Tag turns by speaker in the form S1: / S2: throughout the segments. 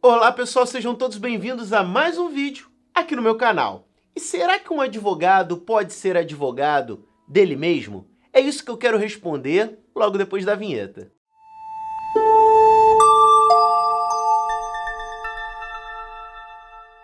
S1: Olá pessoal, sejam todos bem-vindos a mais um vídeo aqui no meu canal. E será que um advogado pode ser advogado dele mesmo? É isso que eu quero responder logo depois da vinheta.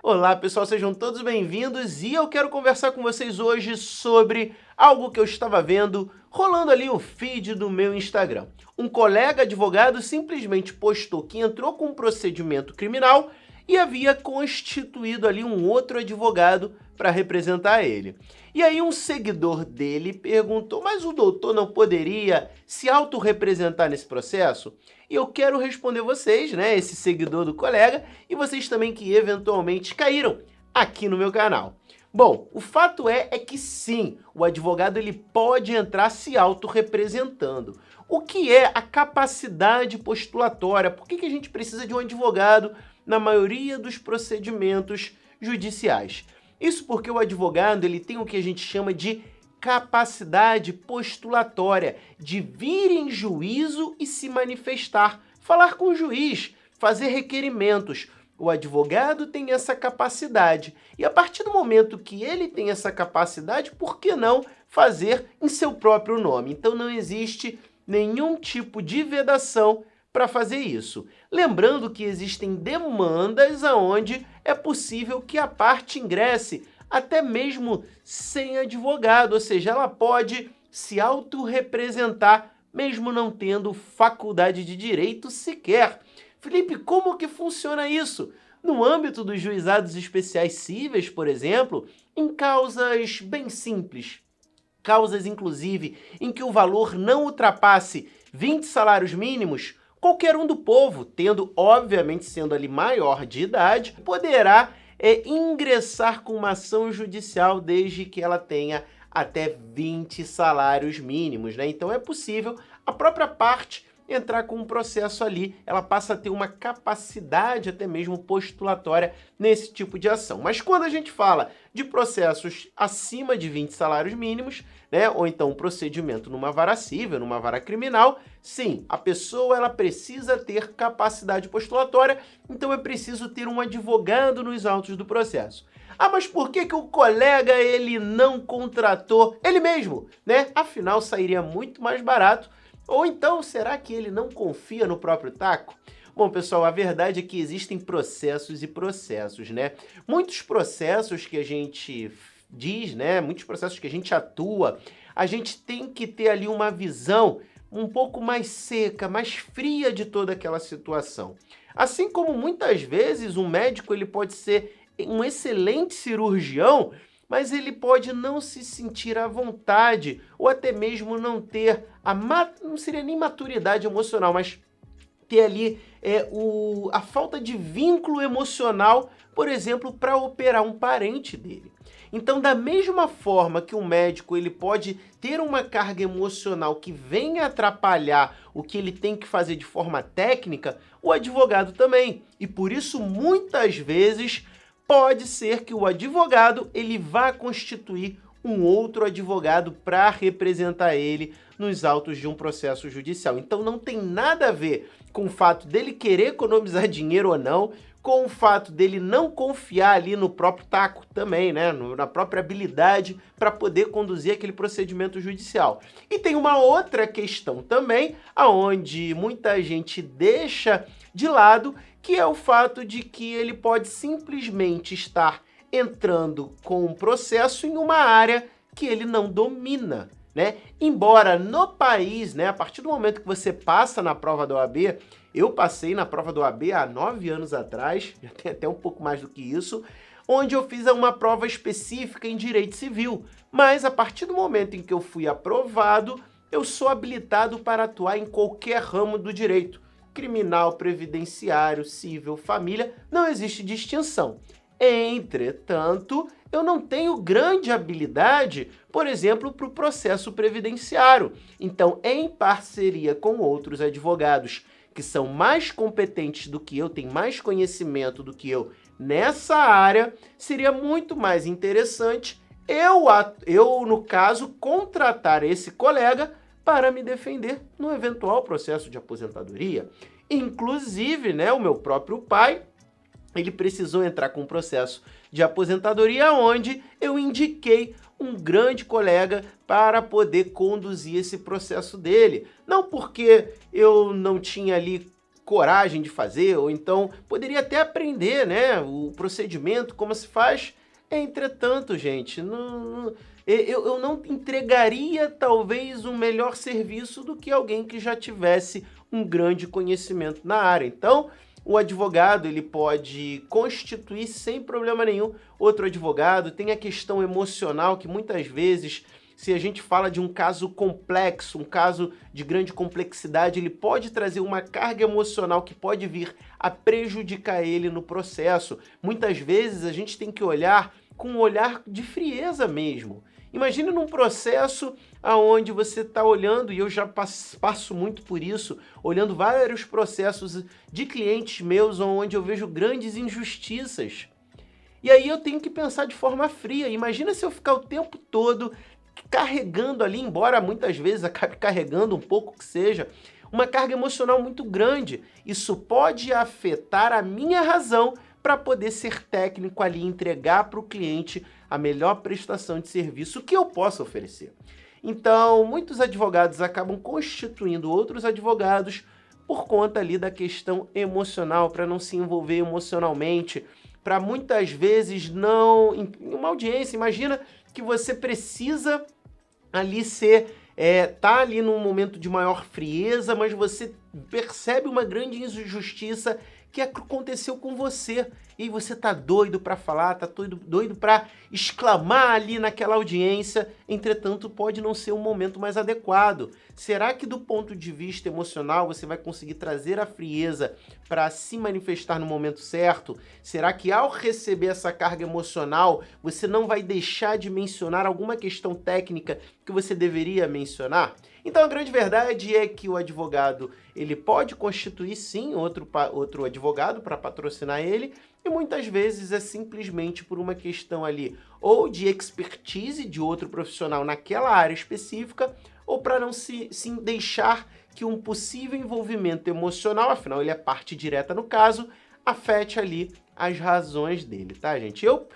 S1: Olá pessoal, sejam todos bem-vindos e eu quero conversar com vocês hoje sobre algo que eu estava vendo rolando ali o feed do meu Instagram. Um colega advogado simplesmente postou que entrou com um procedimento criminal e havia constituído ali um outro advogado para representar ele. E aí um seguidor dele perguntou, mas o doutor não poderia se autorrepresentar nesse processo? E eu quero responder vocês, né, esse seguidor do colega, e vocês também que eventualmente caíram aqui no meu canal. Bom, o fato é que sim, o advogado ele pode entrar se autorrepresentando. O que é a capacidade postulatória? Por que a gente precisa de um advogado na maioria dos procedimentos judiciais? Isso porque o advogado ele tem o que a gente chama de capacidade postulatória, de vir em juízo e se manifestar, falar com o juiz, fazer requerimentos. O advogado tem essa capacidade e a partir do momento que ele tem essa capacidade, por que não fazer em seu próprio nome? Então não existe nenhum tipo de vedação para fazer isso. Lembrando que existem demandas onde é possível que a parte ingresse até mesmo sem advogado, ou seja, ela pode se autorrepresentar mesmo não tendo faculdade de direito sequer. Felipe, como que funciona isso? No âmbito dos juizados especiais cíveis, por exemplo, em causas bem simples, causas inclusive em que o valor não ultrapasse 20 salários mínimos, qualquer um do povo, tendo obviamente sendo ali maior de idade, poderá ingressar com uma ação judicial desde que ela tenha até 20 salários mínimos, né? Então é possível a própria parte entrar com um processo ali, ela passa a ter uma capacidade até mesmo postulatória nesse tipo de ação. Mas quando a gente fala de processos acima de 20 salários mínimos, né, ou então um procedimento numa vara civil, numa vara criminal, sim, a pessoa ela precisa ter capacidade postulatória, então é preciso ter um advogado nos autos do processo. Ah, mas por que o colega ele não contratou ele mesmo, né? Afinal, sairia muito mais barato. Ou então, será que ele não confia no próprio taco? Bom, pessoal, a verdade é que existem processos e processos, né? Muitos processos que a gente diz, né? Muitos processos que a gente atua, a gente tem que ter ali uma visão um pouco mais seca, mais fria de toda aquela situação. Assim como muitas vezes um médico ele pode ser um excelente cirurgião, mas ele pode não se sentir à vontade ou até mesmo não ter não seria nem maturidade emocional, mas ter ali a falta de vínculo emocional, por exemplo, para operar um parente dele. Então, da mesma forma que o médico ele pode ter uma carga emocional que venha atrapalhar o que ele tem que fazer de forma técnica, o advogado também. E por isso, muitas vezes, pode ser que o advogado ele vá constituir um outro advogado para representar ele nos autos de um processo judicial. Então não tem nada a ver com o fato dele querer economizar dinheiro ou não, com o fato dele não confiar ali no próprio taco também, né, na própria habilidade para poder conduzir aquele procedimento judicial. E tem uma outra questão também, aonde muita gente deixa de lado, que é o fato de que ele pode simplesmente estar entrando com um processo em uma área que ele não domina, né? Embora no país, né, a partir do momento que você passa na prova da OAB, eu passei na prova da OAB há 9 anos atrás, já tem até um pouco mais do que isso, onde eu fiz uma prova específica em direito civil, mas a partir do momento em que eu fui aprovado, eu sou habilitado para atuar em qualquer ramo do direito, criminal, previdenciário, civil, família, não existe distinção. Entretanto, eu não tenho grande habilidade, por exemplo, para o processo previdenciário. Então, em parceria com outros advogados que são mais competentes do que eu, têm mais conhecimento do que eu nessa área, seria muito mais interessante eu, no caso, contratar esse colega para me defender no eventual processo de aposentadoria. Inclusive, né, o meu próprio pai ele precisou entrar com um processo de aposentadoria, onde eu indiquei um grande colega para poder conduzir esse processo dele. Não porque eu não tinha ali coragem de fazer, ou então poderia até aprender, né, o procedimento, como se faz. Entretanto, gente, eu não entregaria talvez um melhor serviço do que alguém que já tivesse um grande conhecimento na área. Então, o advogado ele pode constituir sem problema nenhum outro advogado. Tem a questão emocional que muitas vezes, se a gente fala de um caso complexo, um caso de grande complexidade, ele pode trazer uma carga emocional que pode vir a prejudicar ele no processo. Muitas vezes a gente tem que olhar com um olhar de frieza mesmo. Imagine num processo aonde você está olhando, e eu já passo muito por isso, olhando vários processos de clientes meus onde eu vejo grandes injustiças. E aí eu tenho que pensar de forma fria. Imagina se eu ficar o tempo todo carregando ali, embora muitas vezes acabe carregando um pouco que seja, uma carga emocional muito grande. Isso pode afetar a minha razão para poder ser técnico ali e entregar para o cliente a melhor prestação de serviço que eu possa oferecer. Então, muitos advogados acabam constituindo outros advogados por conta ali da questão emocional, para não se envolver emocionalmente, para muitas vezes não... Em uma audiência, imagina que você precisa ali tá ali num momento de maior frieza, mas você percebe uma grande injustiça que aconteceu com você. E você tá doido para falar, tá doido para exclamar ali naquela audiência, entretanto pode não ser o momento mais adequado. Será que do ponto de vista emocional você vai conseguir trazer a frieza para se manifestar no momento certo? Será que ao receber essa carga emocional você não vai deixar de mencionar alguma questão técnica que você deveria mencionar? Então a grande verdade é que o advogado ele pode constituir sim outro advogado para patrocinar ele, e muitas vezes é simplesmente por uma questão ali ou de expertise de outro profissional naquela área específica, ou para não se deixar que um possível envolvimento emocional, afinal ele é parte direta no caso, afete ali as razões dele, tá, gente? Eu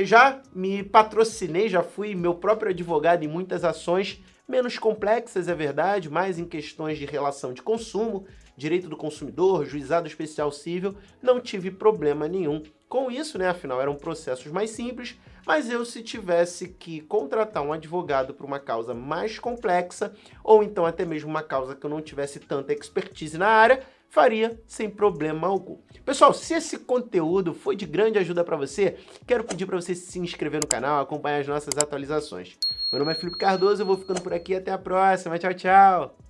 S1: já me patrocinei, já fui meu próprio advogado em muitas ações menos complexas, é verdade, mais em questões de relação de consumo, direito do consumidor, juizado especial civil, não tive problema nenhum com isso, né? Afinal, eram processos mais simples, mas eu, se tivesse que contratar um advogado para uma causa mais complexa, ou então até mesmo uma causa que eu não tivesse tanta expertise na área, faria sem problema algum. Pessoal, se esse conteúdo foi de grande ajuda para você, quero pedir para você se inscrever no canal, acompanhar as nossas atualizações. Meu nome é Felipe Cardoso, eu vou ficando por aqui, até a próxima, tchau, tchau!